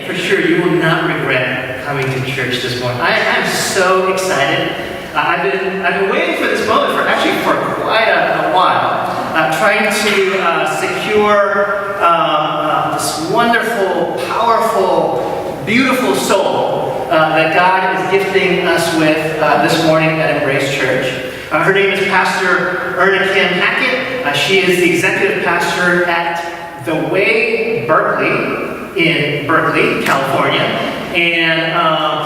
for sure you will not regret coming to church this morning. I'm so excited. I've been waiting for this moment for quite a while, trying to secure this wonderful, powerful, beautiful soul that God is gifting us with this morning at Embrace Church. Her name is Pastor Erna Hackett. She is the executive pastor at The Way Berkeley in Berkeley, California. And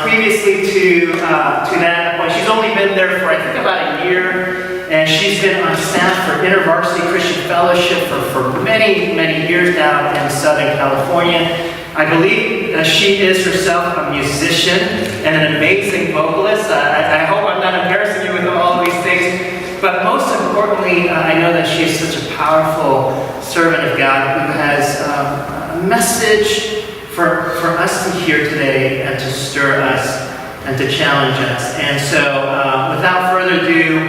previously to that, well, she's only been there for I think about a year, and she's been on staff for InterVarsity Christian Fellowship for many, many years now in Southern California. I believe she is herself a musician and an amazing vocalist. I hope I'm not embarrassing you with all of these things, but most importantly, I know that she is such a powerful servant of God who has a message for us to hear today and to stir us and to challenge us. And so, without further ado,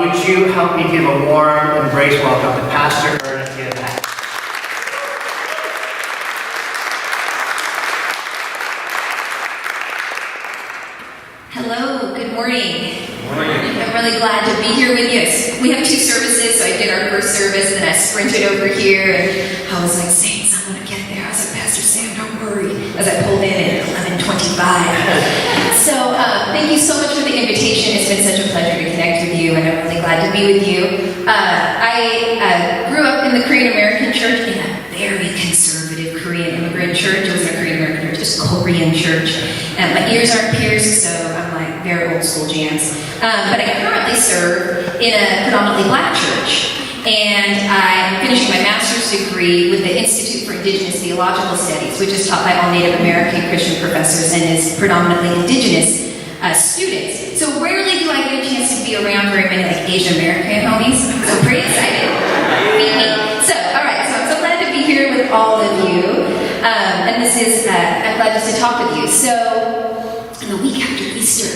would you help me give a warm embrace welcome to Pastor Erna. Hello, good morning. I'm really glad to be here with you. We have two services, so I did our first service, and then I sprinted over here, and I was like, Saints, I want to get there. I was like, Pastor Sam, don't worry, as I pulled in at 11:25. So thank you so much for the invitation. It's been such a pleasure to connect with you, and I'm really glad to be with you. I grew up in the Korean American church, in a very conservative Korean immigrant church. It wasn't a Korean American church, just a Korean church. And my ears aren't pierced, so I'm like very old school jams. But I currently serve in a predominantly black church. And I'm finishing my master's degree with the Institute for Indigenous Theological Studies, which is taught by all Native American Christian professors and is predominantly indigenous students. So rarely do I get a chance to be around very many like Asian American homies. So I'm pretty excited. So, all right, so I'm so glad to be here with all of you. And this is, I'm glad just to talk with you. So, in the week after Easter.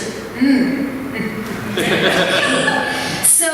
So,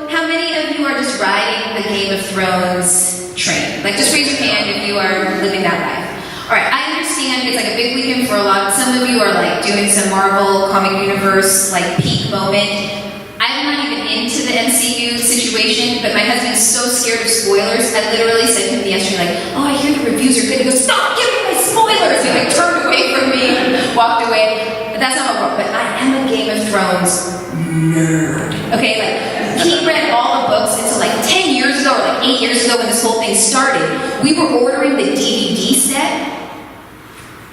how many of you are just riding the Game of Thrones train? Like, just raise your hand if you are living that life. All right, I understand it's like a big weekend for a lot. Some of you are like doing some Marvel comic universe like peak moment. I'm not even into the MCU situation, but my husband's so scared of spoilers. I literally said to him yesterday, like, oh, I hear the reviews are good. He goes, stop giving me spoilers! He like turned away from me, walked away. But that's not my work. But I am a Game of Thrones nerd. Okay, like, he read all the books until like 10 years ago, or like 8 years ago when this whole thing started. We were ordering the DVD set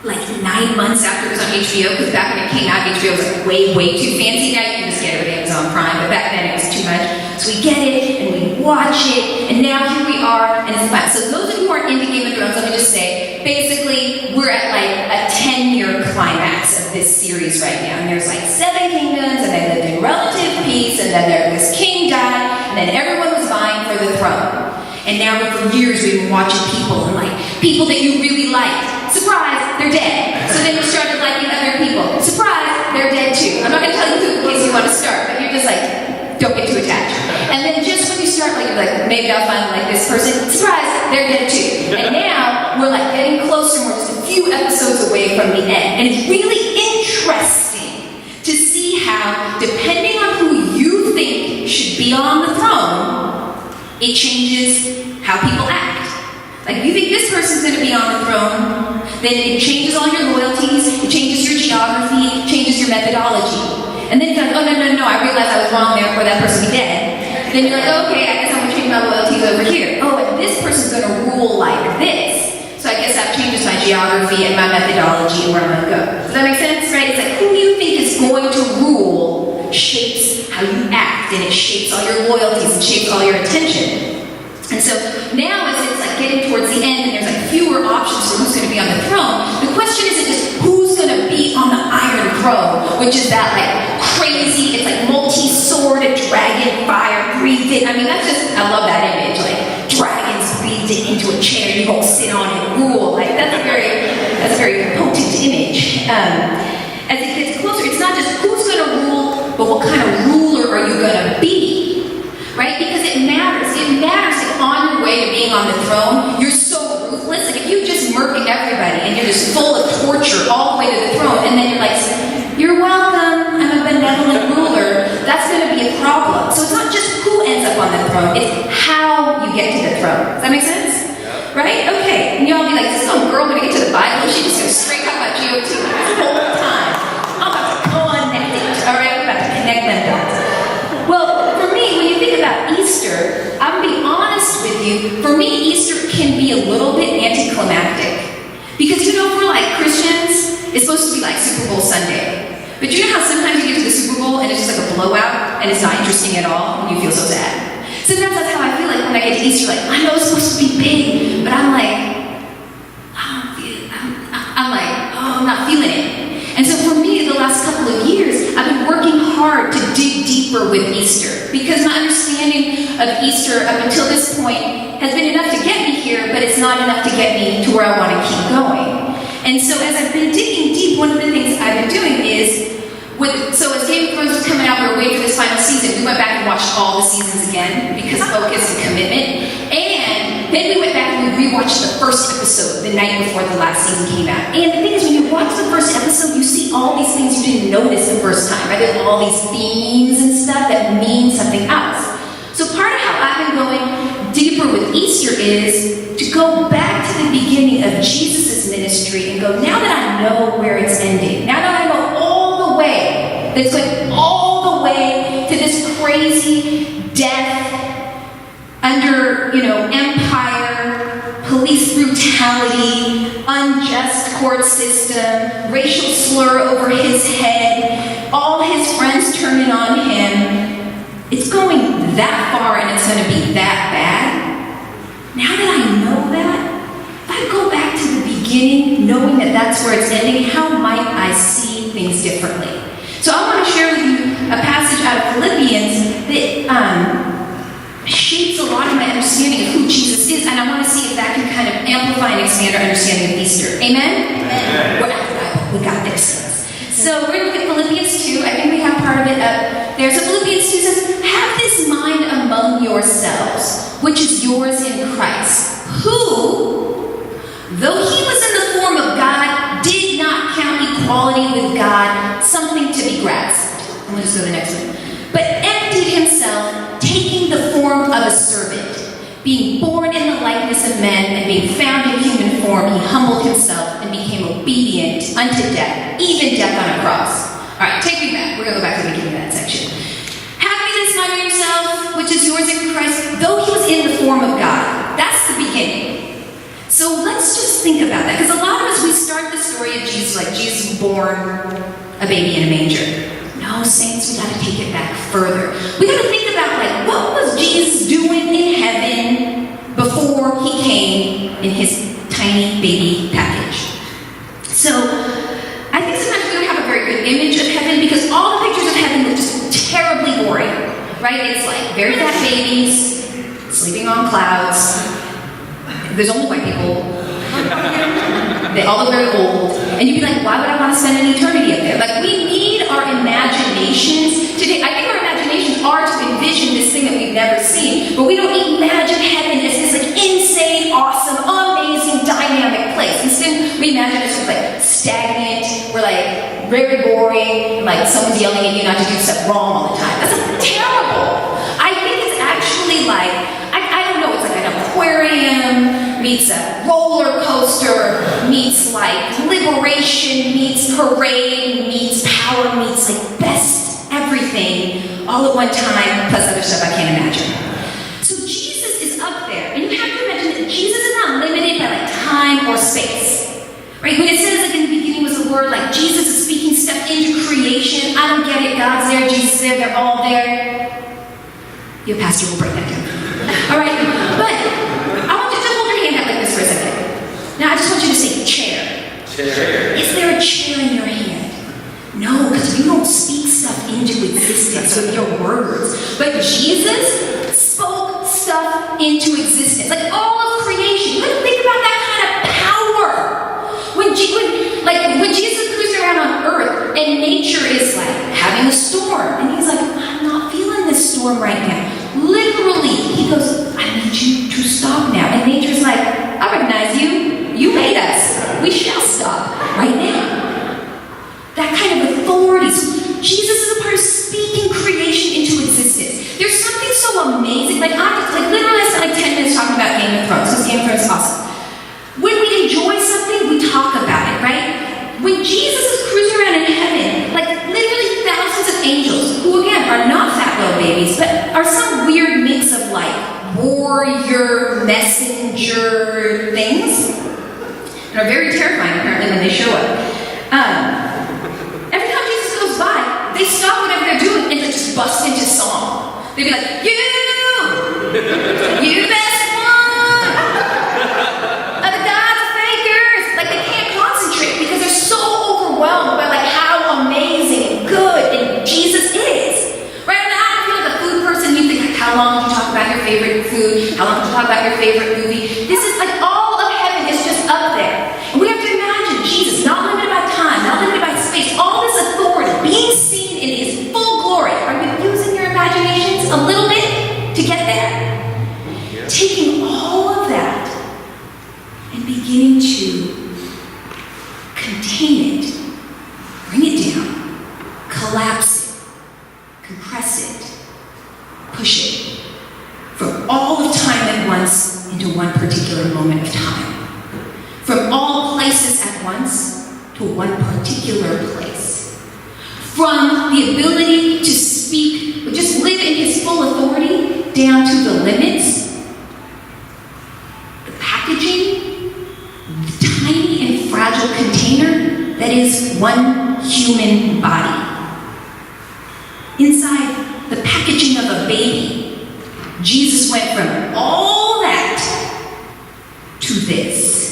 like 9 months after it was on HBO, because back when it came out, HBO was like way too fancy. Now you can just get it with Amazon Prime, but back then it was too much. So we get it, and we watch it, and now here we are, and it's fun. So those of you who are into Game of Thrones, let me just say, basically, we're at like a 10-year climax of this series right now. And there's like 7 kingdoms, and they lived in relative peace, and then this king died, and then everyone was vying for the throne. And now for years we've been watching people, and like, people that you really liked. Surprise, they're dead. So then you started liking other people. Surprise, they're dead too. I'm not going to tell you who in case you want to start, but you're just like, don't get too attached. And then just when you start, like, you're like, maybe I'll find like this person. Surprise, they're dead too. And now we're like getting closer, and we're just a few episodes away from the end. And it's really interesting to see how, depending on who you think should be on the throne, it changes how people act. Like, if you think this person's going to be on the throne, then it changes all your loyalties, it changes your geography, it changes your methodology. And then you're like, oh, no, I realized I was wrong, therefore that person be dead. Then you're like, okay, I guess I'm going to change my loyalties over here. Oh, and this person's going to rule like this. So I guess that changes my geography and my methodology and where I'm going to go. Does that make sense, right? It's like, who you think is going to rule shapes how you act, and it shapes all your loyalties, it shapes all your attention. And so now as it's like getting towards the end and there's like fewer options for who's going to be on the throne, the question isn't just who's going to be on the Iron Throne, which is that like crazy, it's like multi-sword, dragon, fire, breathed in. I mean, that's just, I love that image, like dragons breathed it into a chair, you go sit on it, rule. Like that's a very potent image. As it gets closer, it's not just who's going to rule, but what kind of ruler are you going to be? Right? Because it matters. It matters if on your way to being on the throne, you're so ruthless. Like if you just murk everybody and you're just full of torture all the way to the throne, and then you're like, you're welcome, I'm a benevolent ruler, that's going to be a problem. So it's not just who ends up on the throne, it's how you get to the throne. Does that make sense? Right? Okay. And y'all be like, this little girl going to get to the Bible, she just goes straight talk about GOT the whole time. I'm about to connect it. Alright, I'm about to connect them dots. Well, for me, when you think about Easter, I'm going to be honest with you, for me, Easter can be a little bit anticlimactic. Because you know, for like Christians, it's supposed to be like Super Bowl Sunday. But you know how sometimes you get to the Super Bowl and it's just like a blowout and it's not interesting at all and you feel so sad? Sometimes that's how I feel like when I get to Easter, like, I know it's supposed to be big, but I'm like, I'm not feeling it. And so for me, the last couple of years, I've been working hard to dig deeper with Easter, because my understanding of Easter up until this point has been enough to get me here, but it's not enough to get me to where I want to keep going. And so as I've been digging deep, one of the things I've been doing is, so as Game of Thrones was coming out, we were waiting for this final season, we went back and watched all the seasons again, because focus and commitment. And then we went back and we rewatched the first episode the night before the last season came out. And the thing is, when you watch the first episode, you see all these things you didn't notice the first time, right? There's all these themes and stuff that mean something else. So part of how I've been going deeper with Easter is to go back to the beginning of Jesus' ministry and go, now that I know where it's ending, now that I know all the way, that's going all the way to this crazy death under, empire, police brutality, unjust court system, racial slur over his head, all his friends turning on him. It's going that far and it's going to be that bad. Now that I know that, if I go back to the beginning, knowing that that's where it's ending, how might I see things differently? So I want to share with you a passage out of Philippians that shapes a lot of my understanding of who Jesus is, and I want to see if that can kind of amplify and expand our understanding of Easter. Amen? Amen. We're out of the Bible. We got this. So we're going to look at Philippians 2. I think we have part of it up there. So Philippians 2 says, have this mind among yourselves, which is yours in Christ, who, though he was in the form of God, did not count equality with God something to be grasped. I'm going to just go to the next one. But emptied himself, taking the form of a servant. Being born in the likeness of men and being found in human form, he humbled himself and became obedient unto death, even death on a cross. All right, take me back. We're going to go back to the beginning of that section. Having this mind of yourself, which is yours in Christ, though he was in the form of God. That's the beginning. So let's just think about that. Because a lot of us, we start the story of Jesus like Jesus was born a baby in a manger. No, saints, we got to take it back further. We got to think about, what was Jesus doing in heaven before he came in his tiny baby package? So, I think sometimes we don't have a very good image of heaven because all the pictures of heaven look just terribly boring, right? It's like very fat babies, sleeping on clouds. There's only white people. They all look very old. And you'd be like, why would I want to spend an eternity up there? We need our imaginations today. I think our imaginations are to envision this thing that we've never seen, but we don't imagine heaven as this insane, awesome, amazing, dynamic place. Instead, we imagine it's stagnant, we're very boring, someone's yelling at you not to do stuff wrong all the time. That's terrible. I think it's actually I don't know, it's like an aquarium meets a roller coaster, meets liberation, meets parade, meets power, meets best everything all at one time, plus other stuff I can't imagine. So Jesus is up there, and you have to imagine that Jesus is not limited by time or space. Right? When it says in the beginning was the word, Jesus is speaking stuff into creation. I don't get it. God's there, Jesus is there, they're all there. Your pastor will break that down. All right, but I want you to hold your hand out like this for a second. Now I just want you to say chair. Chair. Is there a chair in your hand? No, because you don't speak stuff into existence with your words. But Jesus spoke stuff into existence. All of creation. You gotta think about that kind of power. When Jesus cruised around on earth and nature is having a storm. And he's like, I'm not feeling this storm right now. Literally, he goes, I need you to stop now. And nature's like, I recognize you. You made us. ginger things, and are very terrifying apparently when they show up. Every time Jesus goes by, they stop whatever they're doing and they just bust into song. They'd be like, you best one, the God's fakers. Like they can't concentrate because they're so overwhelmed by like how amazing and good and Jesus is. Right now, if you're like a food person, you think like, how long did you talk about your favorite food? How long did you talk about your favorite movie? This is like all of heaven is just up there. And we have to imagine Jesus, not limited by time, not limited by space, all this authority being seen in his full glory. Are you using your imaginations a little bit to get there? Taking all of that and beginning to contain it, bring it down, collapse it, compress it, push it from all of time at once into one particular moment of time. From all places at once to one particular place. From the ability to speak, or just live in his full authority, down to the limits, the packaging, the tiny and fragile container that is one human body. Inside the packaging of a baby, Jesus went from all that to this.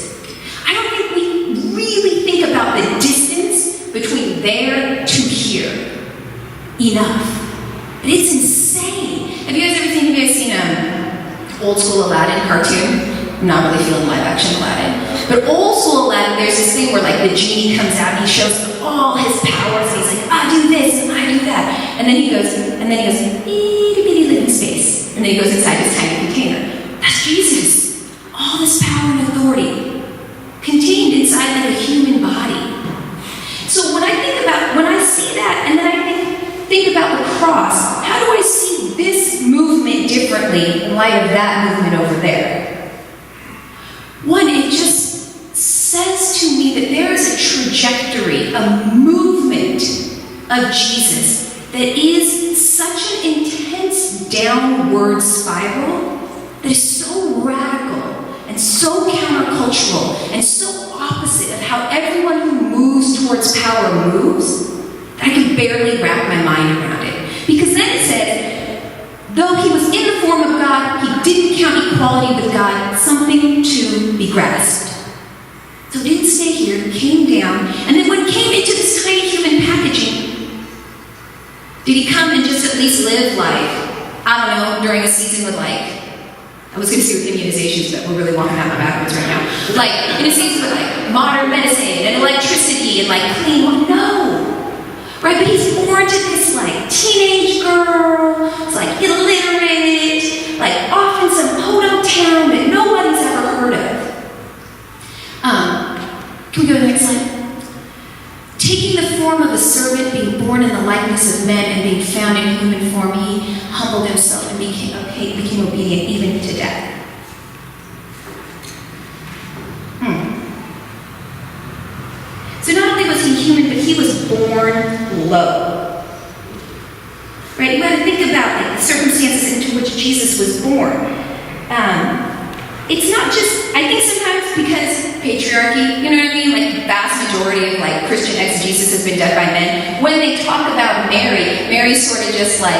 I don't think we really think about the distance between there to here enough. But it's insane. Have you guys seen old school Aladdin cartoon? I'm not really feeling live action Aladdin. But old school Aladdin, there's this thing where like the genie comes out and he shows all his powers and he's like, I do this and I do that. And then he goes, itty bitty living space. And then he goes inside his tiny container. That's Jesus. All this power and authority contained inside like a human body. So when I see that, and then I think about the cross, how do I see this movement differently in light of that movement over there? One, it just says to me that there is a trajectory, a movement of Jesus that is such an intense downward spiral that is so radical and so countercultural and so opposite of how everyone who moves towards power moves that I can barely wrap my mind around it. Because then it said, though he was in the form of God, he didn't count equality with God something to be grasped. So it didn't stay here, came down, and then when it came into this tiny human packaging, did he come and just at least live like, I don't know, during a season with like, I was going to say with immunizations, but we're really walking out my backwards right now. Like, in a season with like modern medicine and electricity and like clean water. No. Right, but he's born to this like teenage girl, who's like illiterate, like off in some podunk town that nobody's ever heard of. Can we go to the next slide? Taking the form of a servant, being born in the likeness of men, and being found in human form, he humbled himself and became obedient even to death. So not only was he human, but he was born low. Right? You got to think about like, the circumstances into which Jesus was born. It's not just, I think sometimes because patriarchy, you know what I mean? Like the vast majority of like Christian exegesis has been done by men. When they talk about Mary, Mary's sort of just like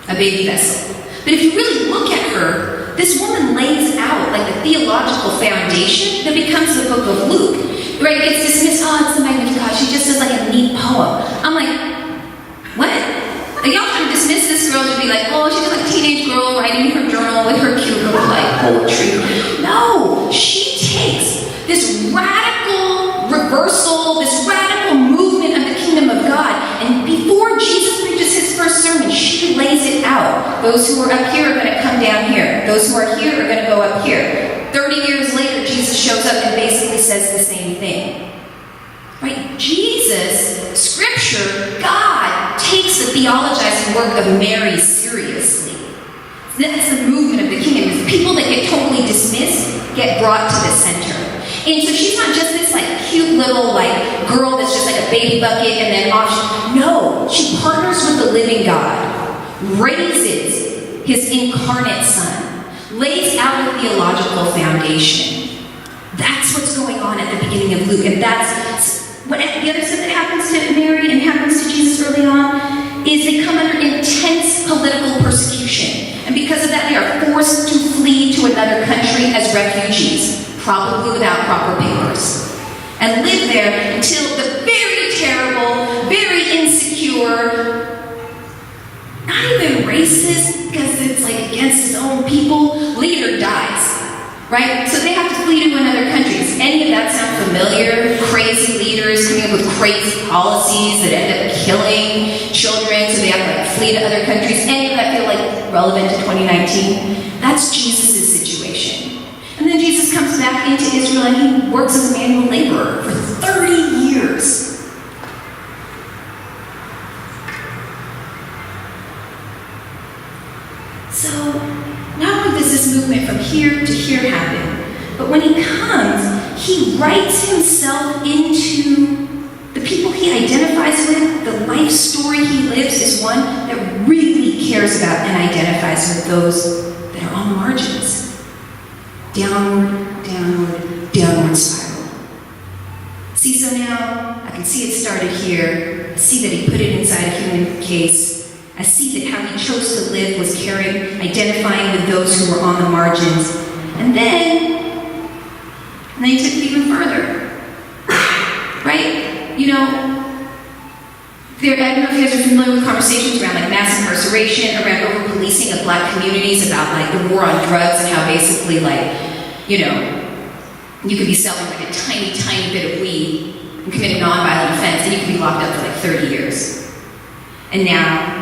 a baby vessel. But if you really look at her, this woman lays out like the theological foundation that becomes the book of Luke. Right? It gets dismissed, oh, it's the Magnificat. She just does like a neat poem. I'm like, what? Like, y'all trying to dismiss this girl to be like, oh, she's like a teenage girl writing in her journal with her cute little like poetry. No, she takes this radical reversal, this radical movement of the kingdom of God, and before Jesus preaches his first sermon, she lays it out. Those who are up here are going to come down here. Those who are here are going to go up here. 30 years later, Jesus shows up and basically says the same thing. Right? Jesus, Scripture, God takes the theologizing work of Mary seriously. That's the movement of the kingdom. It's people that get totally dismissed get brought to the center. And so she's not just this like cute little like girl that's just like a baby bucket and then off. No, she partners with the living God, raises his incarnate son, lays out a theological foundation. That's what's going on at the beginning of Luke, and that's what the other stuff that happens to Mary and happens to Jesus early on is they come under intense political persecution. And because of that, they are forced to flee to another country as refugees, probably without proper papers, and live there until the very terrible, very insecure, not even racist, because it's like against his own people, leader dies. Right? So they have to flee to another country. Does any of that sound familiar? Crazy leaders coming up with crazy policies that end up killing children, so they have to flee to other countries. Any of that feel relevant to 2019? That's Jesus' situation. And then Jesus comes back into Israel and he works as a manual laborer for 30 years. So, not only does this movement from here to here happen, but when he comes, he writes himself into the people he identifies with. The life story he lives is one that really cares about and identifies with those that are on the margins. Downward, downward, downward spiral. See, so now I can see it started here. I see that he put it inside a human case. I see that how he chose to live was caring, identifying with those who were on the margins. And then he took it even further. Right? You know, I don't know if you guys are familiar with conversations around mass incarceration, around over-policing of black communities, about the war on drugs and how basically you could be selling a tiny, tiny bit of weed and commit a non-violent offense and you could be locked up for 30 years. And now,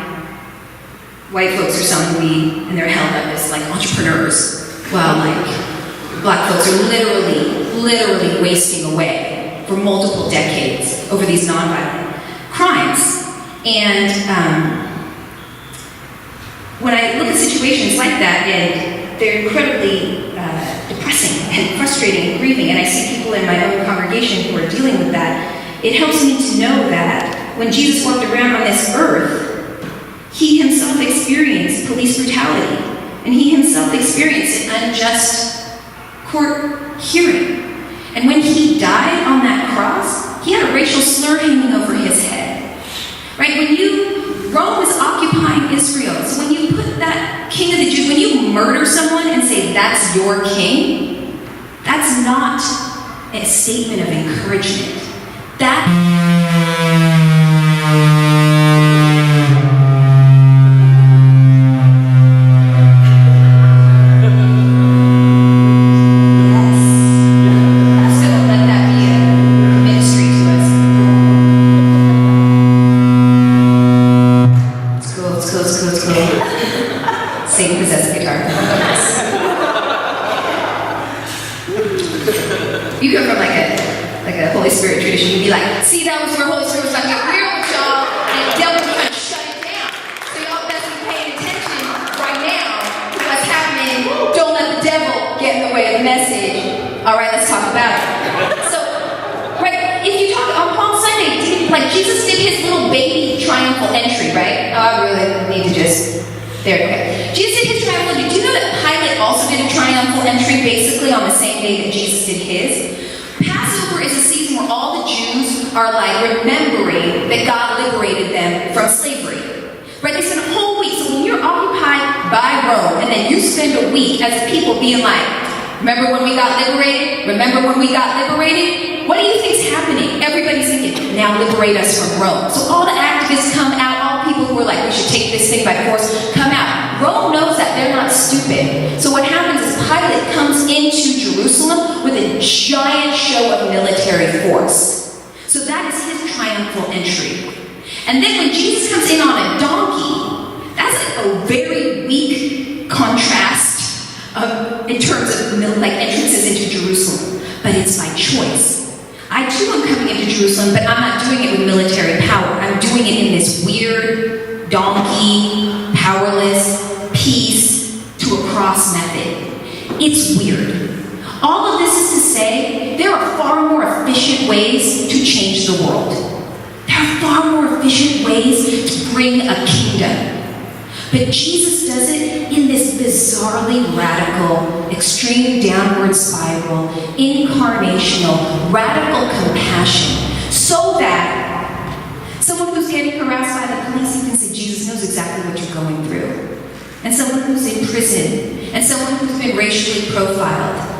white folks are selling weed and they're held up as entrepreneurs, while black folks are literally wasting away for multiple decades over these nonviolent crimes. And when I look at situations like that, and they're incredibly depressing and frustrating and grieving, and I see people in my own congregation who are dealing with that, it helps me to know that when Jesus walked around on this earth, he himself experienced police brutality, and he himself experienced an unjust court hearing. And when he died on that cross, he had a racial slur hanging over his head. Right? Rome was occupying Israel, so when you put that king of the Jews, when you murder someone and say that's your king, that's not a statement of encouragement. You come from a Holy Spirit tradition, you'd be like, see, that was where Holy Spirit was like, get real with y'all, and the devil was trying to shut it down. So y'all best be paying attention right now to what's happening. Don't let the devil get in the way of the message. All right, let's talk about it. So, right, if you talk on Palm Sunday, Jesus did his little baby triumphal entry, right? Oh, I really need to okay. Jesus did his triumphal entry. Do you know that Pilate also did a triumphal entry basically on the same day that Jesus did his? Passover is a season where all the Jews are remembering that God liberated them from slavery. Right? They spend a whole week. So when you're occupied by Rome and then you spend a week as a people being remember when we got liberated? Remember when we got liberated? What do you think's happening? Everybody's thinking, now liberate us from Rome. So all the activists come out, all people who are we should take this thing by force, come out. Rome knows that they're not stupid. So what happens is Pilate comes into Jerusalem with a giant show of military force. So that is his triumphal entry. And then when Jesus comes in on a donkey, that's a very weak contrast in terms of entrances into Jerusalem. But it's by choice. I too am coming into Jerusalem, but I'm not doing it with military power. I'm doing it in this weird, donkey, powerless, peace to a cross method. It's weird. All of this is to say, there are far more efficient ways to change the world. There are far more efficient ways to bring a kingdom. But Jesus does it in this bizarrely radical, extreme downward spiral, incarnational, radical compassion, so that someone who's getting harassed by the police, you can say, Jesus knows exactly what you're going through. And someone who's in prison, and someone who's been racially profiled,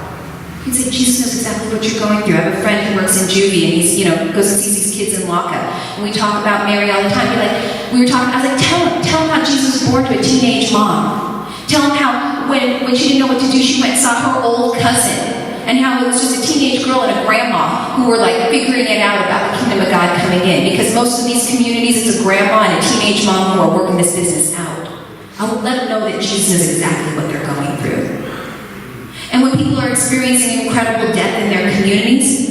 you can say, Jesus knows exactly what you're going through. I have a friend who works in juvie, and he's, goes and sees these kids in lockup. And we talk about Mary all the time. I was like, tell him how Jesus was born to a teenage mom. Tell him how when she didn't know what to do, she went and saw her old cousin. And how it was just a teenage girl and a grandma who were like figuring it out about the kingdom of God coming in. Because most of these communities, it's a grandma and a teenage mom who are working this business out. I will let them know that Jesus knows exactly what they're going through. And when people are experiencing incredible death in their communities,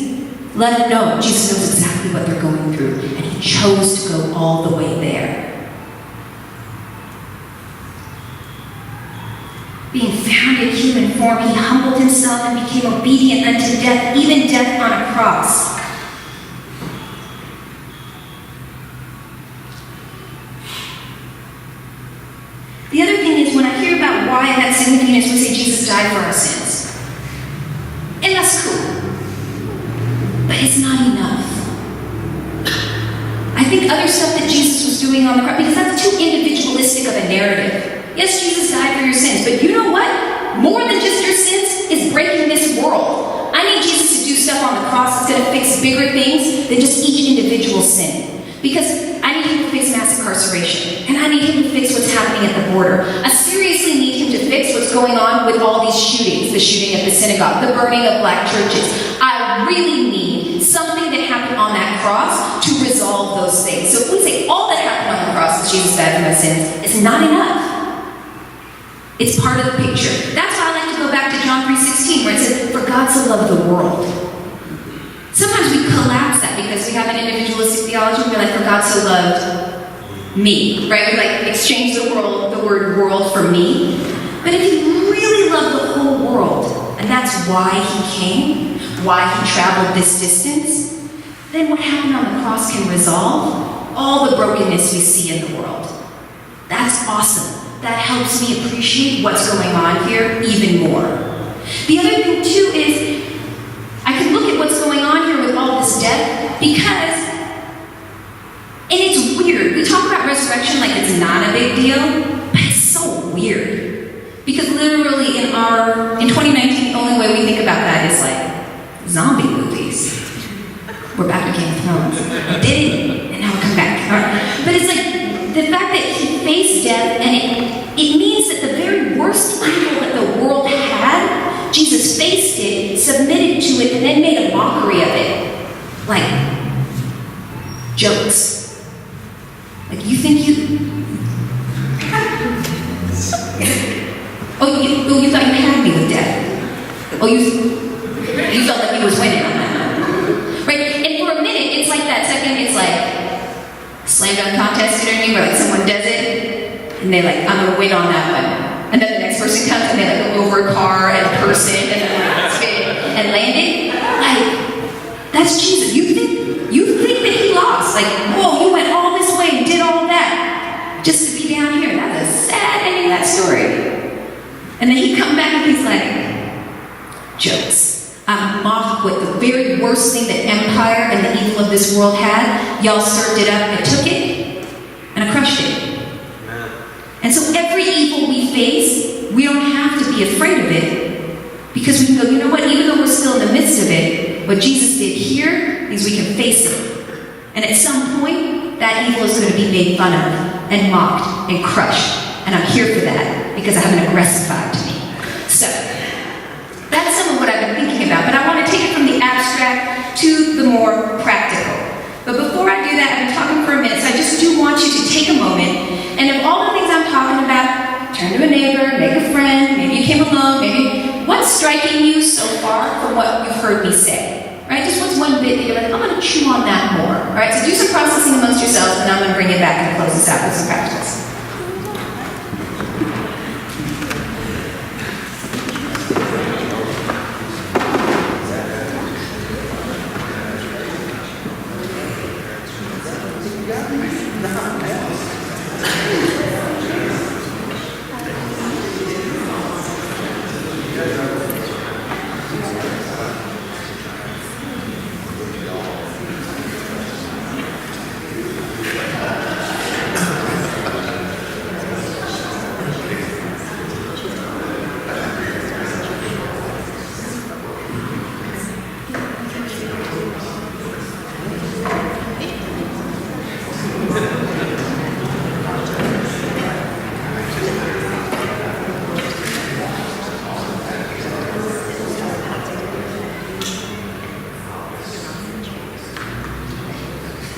let them know Jesus knows exactly what they're going through. And he chose to go all the way there. Being found in human form, he humbled himself and became obedient unto death, even death on a cross. The other thing is, when I hear about why and that significance, we say Jesus died for our sins. And that's cool. But it's not enough. I think other stuff that Jesus was doing on the cross, because that's too individualistic of a narrative. Yes, Jesus died for your sins, but you know what? More than just your sins is breaking this world. I need Jesus to do stuff on the cross that's going to fix bigger things than just each individual sin. Because I need him to fix mass incarceration. And I need him to fix what's happening at the border. I seriously need him to fix what's going on with all these shootings. The shooting at the synagogue, the burning of black churches. I really need something that happened on that cross to resolve those things. So if we say all that happened on the cross is Jesus died for my sins, it's not enough. It's part of the picture. That's why I like to go back to John 3:16, where it says, for God so loved the world. Sometimes we collapse that because we have an individualistic theology. We're like, for God so loved me, right? We like exchange the word world for me. But if he really loved the whole world, and that's why he came, why he traveled this distance, then what happened on the cross can resolve all the brokenness we see in the world. That's awesome. That helps me appreciate what's going on here even more. The other thing too is, I can look at what's going on here with all this death because, and it's weird. We talk about resurrection like it's not a big deal, but it's so weird. Because literally in 2019, the only way we think about that is like zombie movies. We're back to Game of Thrones. We did it, and now we'll come back. All right. But it's like, the fact that he faced death, and it means that the very worst evil that the world had, Jesus faced it, submitted to it, and then made a mockery of it. Like, jokes. Like, you think you... you thought you had me with death. You felt like he was winning on that. Right? And for a minute, it's like that second, it's like, slam dunk contest, you know what I mean? Where like someone does it, and they're like, I'm gonna win on that one. And then the next person comes and they like go over a car and a person and then like spin and landing. Like, that's Jesus. You think that he lost. Like, whoa, you went all this way and did all that just to be down here. That's a sad ending of that story. And then he come back and he's like, jokes. I'm mocked with the very worst thing that empire and the evil of this world had. Y'all served it up and took it, and I crushed it. And so every evil we face, we don't have to be afraid of it, because we can go, you know what, even though we're still in the midst of it, what Jesus did here means we can face it. And at some point, that evil is going to be made fun of, and mocked, and crushed. And I'm here for that, because I have an aggressive vibe to me. So, that's some of what I've been thinking about, but I want to take it from the abstract to the more practical. But before I do that, I've been talking for a minute, so I just do want you to take a moment, and of all the things I'm talking about, turn to a neighbor, make a friend, maybe you came alone, maybe, what's striking you so far from what you've heard me say? Right? Just what's one bit that you're like, I'm going to chew on that more. All right? So do some processing amongst yourselves, and I'm going to bring it back and close this out with some practicals.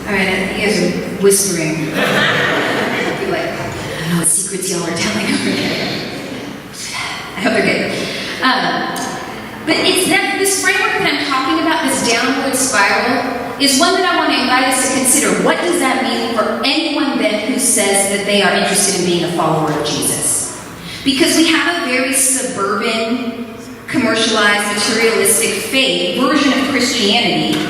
All right, you guys are whispering. You're like, I don't know what secrets y'all are telling over there. I hope they're good. But it's that this framework that I'm talking about, this downward spiral, is one that I want to invite us to consider. What does that mean for anyone then who says that they are interested in being a follower of Jesus? Because we have a very suburban, commercialized, materialistic faith version of Christianity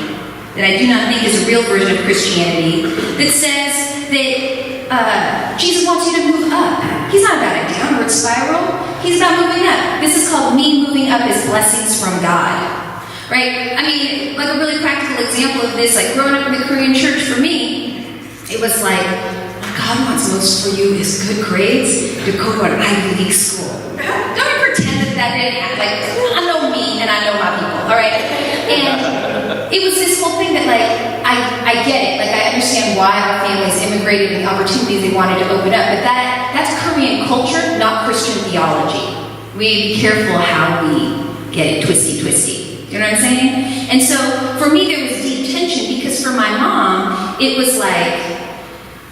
that I do not think is a real version of Christianity that says that Jesus wants you to move up. He's not about a downward spiral. He's about moving up. This is called me moving up as blessings from God. Right? I mean, like a really practical example of this, like growing up in the Korean church for me, it was like, what God wants most for you is good grades to go to an Ivy League school. Don't pretend that didn't happen. Like, I know me and I know my people, all right? And it was this whole thing that, like, I get it. Like, I understand why our families immigrated and the opportunities they wanted to open up, but that's Korean culture, not Christian theology. We be careful how we get it twisty. You know what I'm saying? And so, for me, there was deep tension because for my mom, it was like,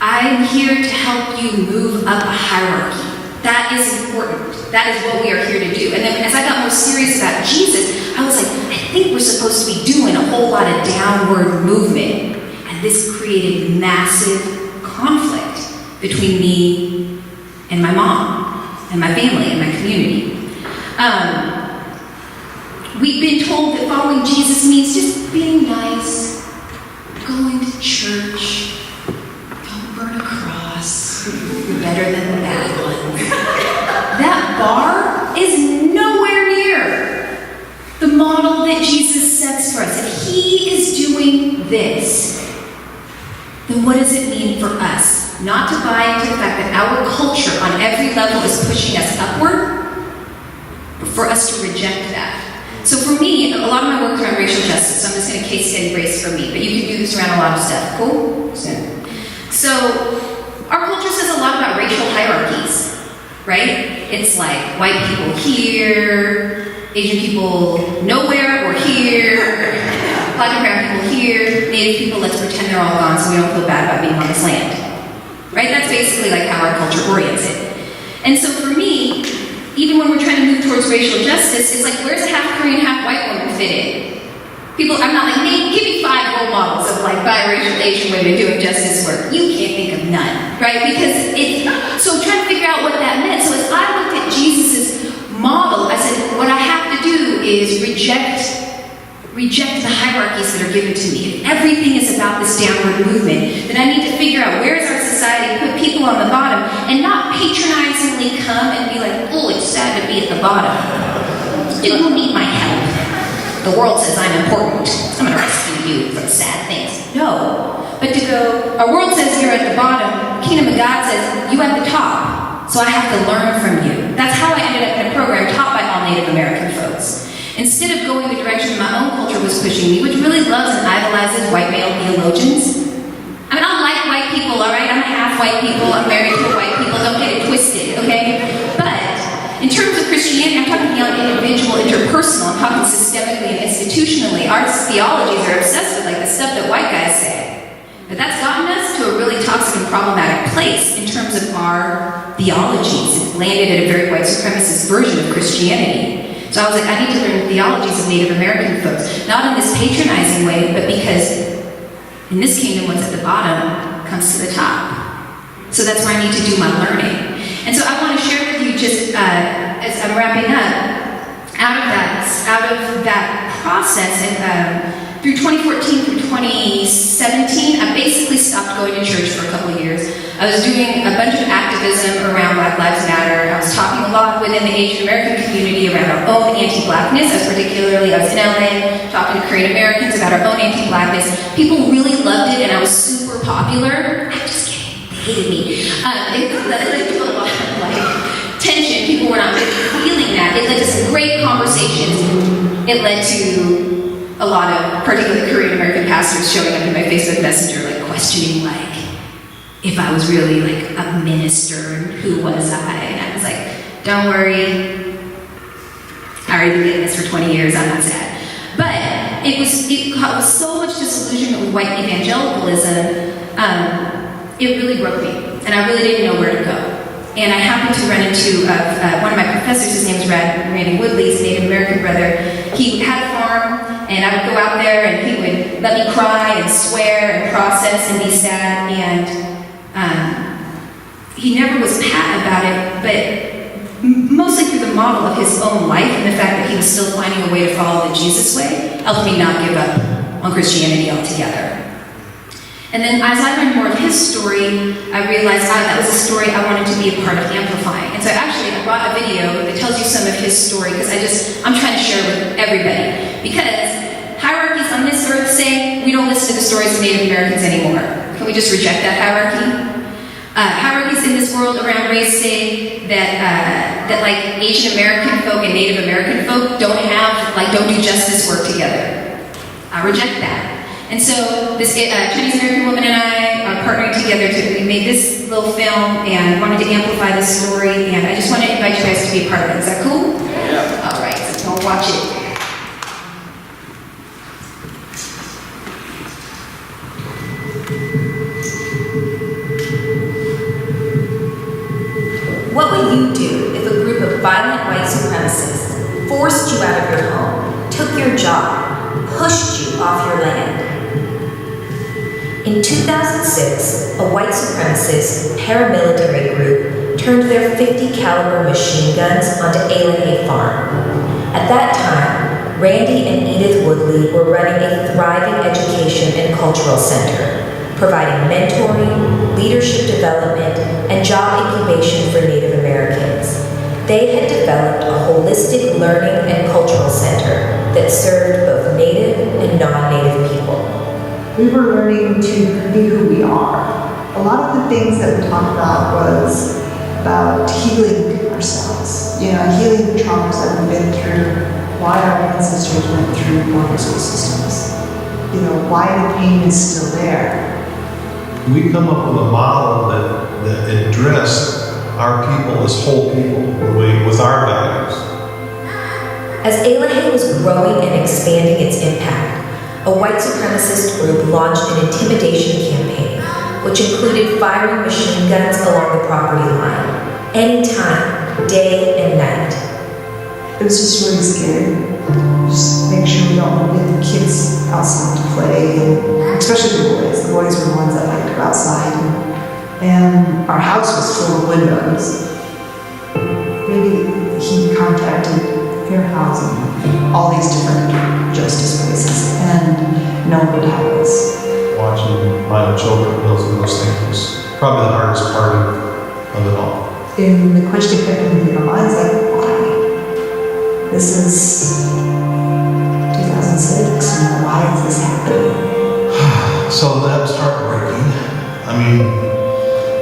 I'm here to help you move up a hierarchy. That is important. That is what we are here to do. And then as I got more serious about Jesus, I was like, I think we're supposed to be doing a whole lot of downward movement. And this created massive conflict between me and my mom, and my family, and my community. We've been told that following Jesus means just being nice, going to church, don't burn a cross, you're better than the bad ones. That bar is nowhere near the model that Jesus sets for us. If he is doing this, then what does it mean for us? Not to buy into the fact that our culture on every level is pushing us upward, but for us to reject that. So for me, a lot of my work is around racial justice, so I'm just going to case study race for me, but you can do this around a lot of stuff. Cool? So our culture says a lot about racial hierarchies, right? It's like white people here, Asian people nowhere or here, black and brown people here, native people, let's pretend they're all gone so we don't feel bad about being on this land. Right? That's basically like how our culture orients it. And so for me, even when we're trying to move towards racial justice, it's like, where's a half Korean, half white woman fit in? People, I'm not like, give me 5 role models of like biracial Asian women doing justice work. You can't think of none, right? Because so trying to figure out what that meant. So as I looked at Jesus' model, I said, what I have to do is reject the hierarchies that are given to me. If everything is about this downward movement, then I need to figure out where is our society, put people on the bottom, and not patronizingly come and be like, oh, it's sad to be at the bottom. You don't need my help. The world says I'm important. I'm going to rescue you from sad things. No. But to go, our world says you're at the bottom. Kingdom of God says you at the top. So I have to learn from you. That's how I ended up in a program taught by all Native American folks. Instead of going the direction my own culture was pushing me, which really loves and idolizes white male theologians. I mean, I like white people, all right? I'm half white people. I'm married to white people. Don't get it twisted, okay? But in terms of Christianity, I'm talking beyond individual, interpersonal. I'm talking systemically and institutionally. Our theologies are obsessed with like the stuff that white guys say. But that's gotten us to a really toxic and problematic place in terms of our theologies. It's landed at a very white supremacist version of Christianity. So I was like, I need to learn the theologies of Native American folks. Not in this patronizing way, but because in this kingdom, what's at the bottom comes to the top. So that's where I need to do my learning. And so I want to share with you just as I'm wrapping up, out of that process, and through 2014 through 2017, I basically stopped going to church for a couple of years. I was doing a bunch of activism around Black Lives Matter. I was talking a lot within the Asian American community around our own anti-Blackness. I was in LA talking to Korean Americans about our own anti-Blackness. People really loved it, and I was super popular. I'm just kidding. They hated me. It led to a lot of tension. People were not really feeling that. It led to some great conversations. It led to a lot of particularly Korean American pastors showing up in my Facebook Messenger, like questioning, like, if I was really like a minister, and who was I? And I was like, don't worry, I already been doing this for 20 years, I'm not sad. But it caused so much disillusionment with white evangelicalism, it really broke me, and I really didn't know where to go. And I happened to run into one of my professors. His name was Randy Woodley, he's a Native American brother. He had a farm, and I would go out there, and he would let me cry and swear and process and be sad. And he never was pat about it, but mostly through the model of his own life and the fact that he was still finding a way to follow the Jesus way, helped me not give up on Christianity altogether. And then as I learned more of his story, I realized that was a story I wanted to be a part of amplifying. And so actually I brought a video that tells you some of his story because I'm trying to share it with everybody. Because hierarchies on this earth say we don't listen to the stories of Native Americans anymore. Can we just reject that hierarchy? Hierarchies in this world around race say that like Asian American folk and Native American folk don't do justice work together. I reject that. And so this Chinese American woman and I are partnering together we made this little film and wanted to amplify this story, and I just want to invite you guys to be a part of it. Is that cool? Yeah. All right, so go watch it. What would you do if a group of violent white supremacists forced you out of your home, took your job, pushed you off your land? In 2006, a white supremacist paramilitary group turned their 50 caliber machine guns onto Elahay Farm. At that time, Randy and Edith Woodley were running a thriving education and cultural center, providing mentoring, leadership development, and job incubation for Native Americans. They had developed a holistic learning and cultural center that served both Native and non-Native people. We were learning to be who we are. A lot of the things that we talked about was about healing ourselves, healing the traumas that we've been through, why our ancestors went through boarding school systems, why the pain is still there. We come up with a model that addressed our people as whole people with our values. As Elahay was growing and expanding its impact, a white supremacist group launched an intimidation campaign, which included firing machine guns along the property line, anytime, day and night. It was just really scary. Just make sure we don't get the kids outside to play, and especially the boys. The boys were the ones that liked to go outside, and our house was full of windows. Maybe he contacted Fair Housing, all these different justice places, and no one would help us. Watching my own children build those things was probably the hardest part of it all. And the question kept coming through our minds, like, why? This is 2006, and why is this happening? So that was heartbreaking. I mean,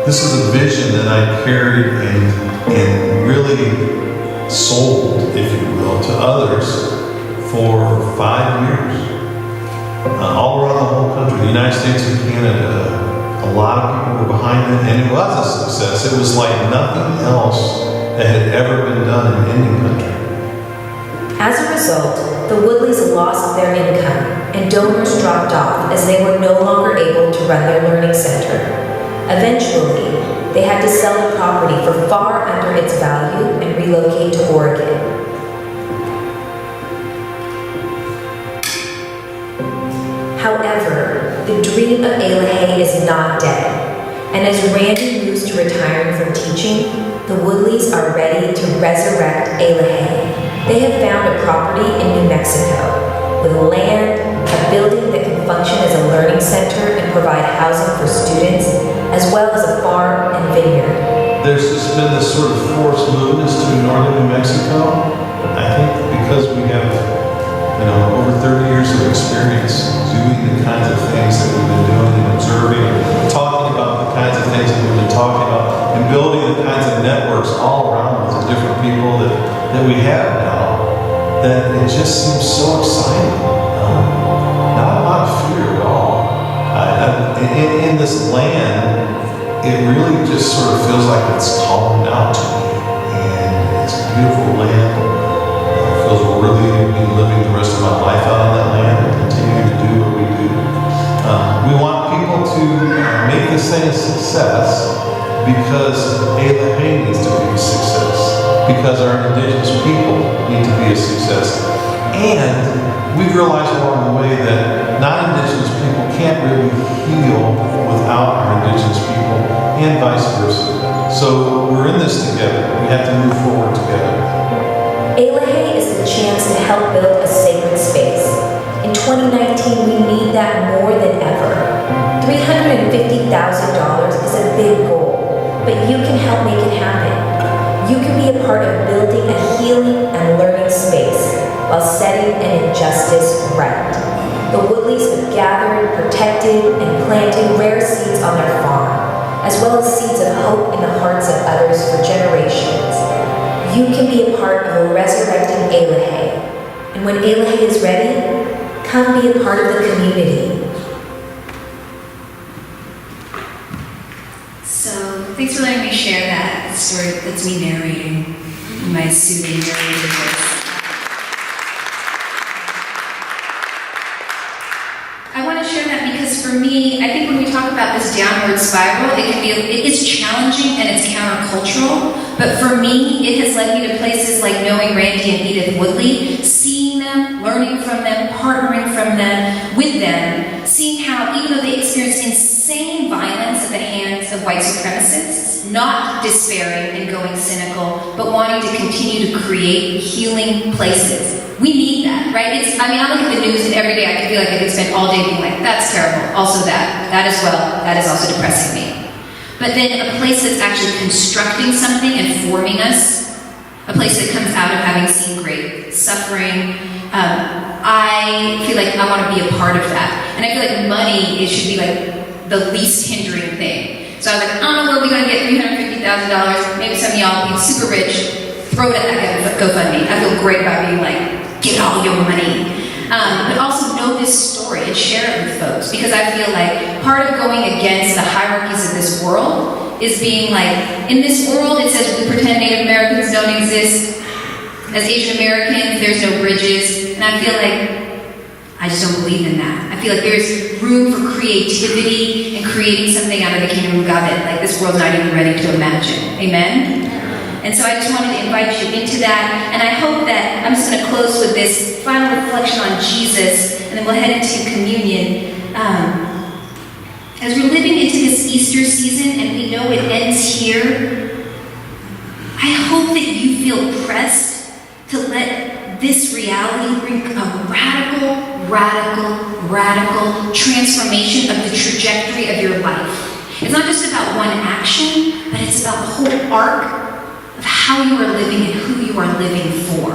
this is a vision that I carried and really sold, if you will, to others for 5 years. All around the whole country, the United States and Canada, a lot of people were behind it, and it was a success. It was like nothing else that had ever been done in any country. As a result, the Woodleys lost their income, and donors dropped off as they were no longer able to run their learning center. Eventually, they had to sell the property for far under its value and relocate to Oregon. However, the dream of Elahay is not dead, and as Randy moves to retiring from teaching, the Woodleys are ready to resurrect Elahay. They have found a property in New Mexico with land, a building that can function as a learning center and provide housing for students, as well as a farm and vineyard. There's just been this sort of forced movement to northern New Mexico. I think because we have, over 30 years of experience doing the kinds of things that we've been doing and observing, talking about the kinds of things that we've been talking about, and building the kinds of networks all around with the different people that we have now, that it just seems so exciting. Not a lot of fear at all. In this land, it really just sort of feels like it's calling out to me. And it's a beautiful land. It feels worthy of me living the rest of my life out on that land and continuing to do We want people to make this thing a success because Elohim needs to be a success, because our indigenous people need to be a success. And we've realized along the way that non-indigenous people can't really heal without our indigenous people, and vice versa. So we're in this together. We have to move forward together. Elohim is the chance to help build a sacred space. In 2019, we need that more than ever. $350,000 is a big goal, but you can help make it happen. You can be a part of building a healing and learning space while setting an injustice right. The Woodleys have gathered, protected, and planted rare seeds on their farm, as well as seeds of hope in the hearts of others for generations. You can be a part of a resurrecting Elohim, and when Elohim is ready, come be a part of the community. So, thanks for letting me share that story. That's me narrating in my soothing narrative voice. I want to share that because for me, I think when we talk about this downward spiral, it's challenging and it's countercultural. But for me, it has led me to places like knowing Randy and Edith Woodley, seeing them, learning from them, partnering with them, seeing how even though they experienced insane violence at the hands of white supremacists, not despairing and going cynical, but wanting to continue to create healing places. We need that, right? I look at the news and every day I can feel like I could spend all day being like, that's terrible, also that as well, that is also depressing me. But then a place that's actually constructing something and forming us, a place that comes out of having seen great suffering, I feel like I want to be a part of that. And I feel like money, it should be like the least hindering thing. So I was like, I don't know where we're going to get $350,000. Maybe some of y'all will be super rich. Throw it at that GoFundMe. I feel great about being like, get all your money. But also know this story and share it with folks. Because I feel like part of going against the hierarchies of this world is being like, in this world it says we pretend Native Americans don't exist. As Asian Americans, there's no bridges. And I feel like I just don't believe in that. I feel like there's room for creativity and creating something out of the kingdom of God that like this world's not even ready to imagine. Amen? And so I just wanted to invite you into that. And I hope that I'm just going to close with this final reflection on Jesus, and then we'll head into communion. As we're living into this Easter season, and we know it ends here, I hope that you feel pressed to let this reality bring a radical transformation of the trajectory of your life. It's not just about one action, but it's about the whole arc of how you are living and who you are living for.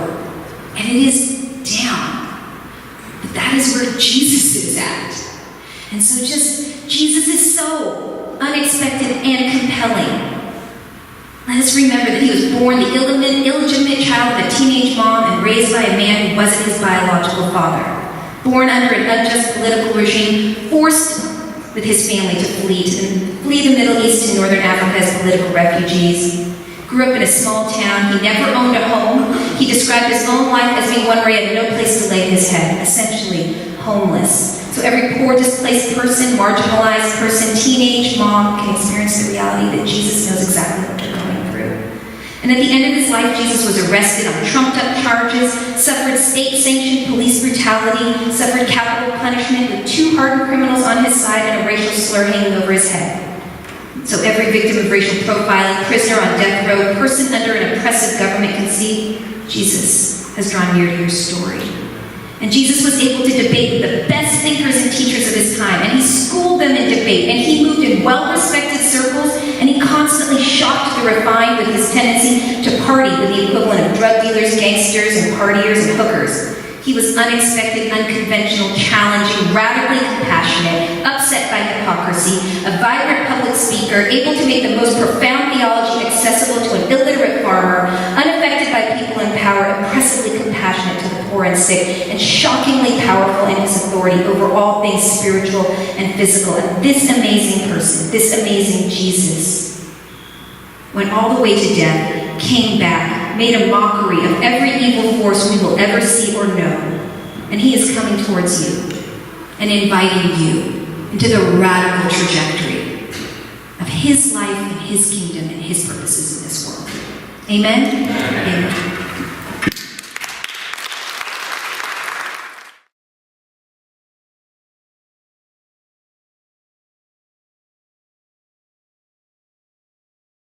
And it is down. But that is where Jesus is at. And so Jesus is so unexpected and compelling. Let us remember that he was born the illegitimate child of a teenage mom and raised by a man who wasn't his biological father. Born under an unjust political regime, forced with his family to flee the Middle East to Northern Africa as political refugees. Grew up in a small town. He never owned a home. He described his own life as being one where he had no place to lay his head, essentially homeless. So every poor, displaced person, marginalized person, teenage mom can experience the reality that Jesus knows exactly what they're going through. And at the end of his life, Jesus was arrested on trumped-up charges, suffered state-sanctioned police brutality, suffered capital punishment with 2 hardened criminals on his side and a racial slur hanging over his head. So every victim of racial profiling, prisoner on death row, person under an oppressive government can see Jesus has drawn near to your story. And Jesus was able to debate the best thinkers and teachers of his time, and he schooled them in debate, and he moved in well-respected circles, and he constantly shocked the refined with his tendency to party with the equivalent of drug dealers, gangsters, and partiers and hookers. He was unexpected, unconventional, challenging, radically compassionate, upset by hypocrisy, a vibrant public speaker, able to make the most profound theology accessible to an illiterate farmer, unaffected by people in power, impressively compassionate to the poor and sick, and shockingly powerful in his authority over all things spiritual and physical. And this amazing person, this amazing Jesus, went all the way to death, came back, made a mockery of every evil force we will ever see or know. And he is coming towards you and inviting you into the radical trajectory of his life and his kingdom and his purposes in this world. Amen? Amen.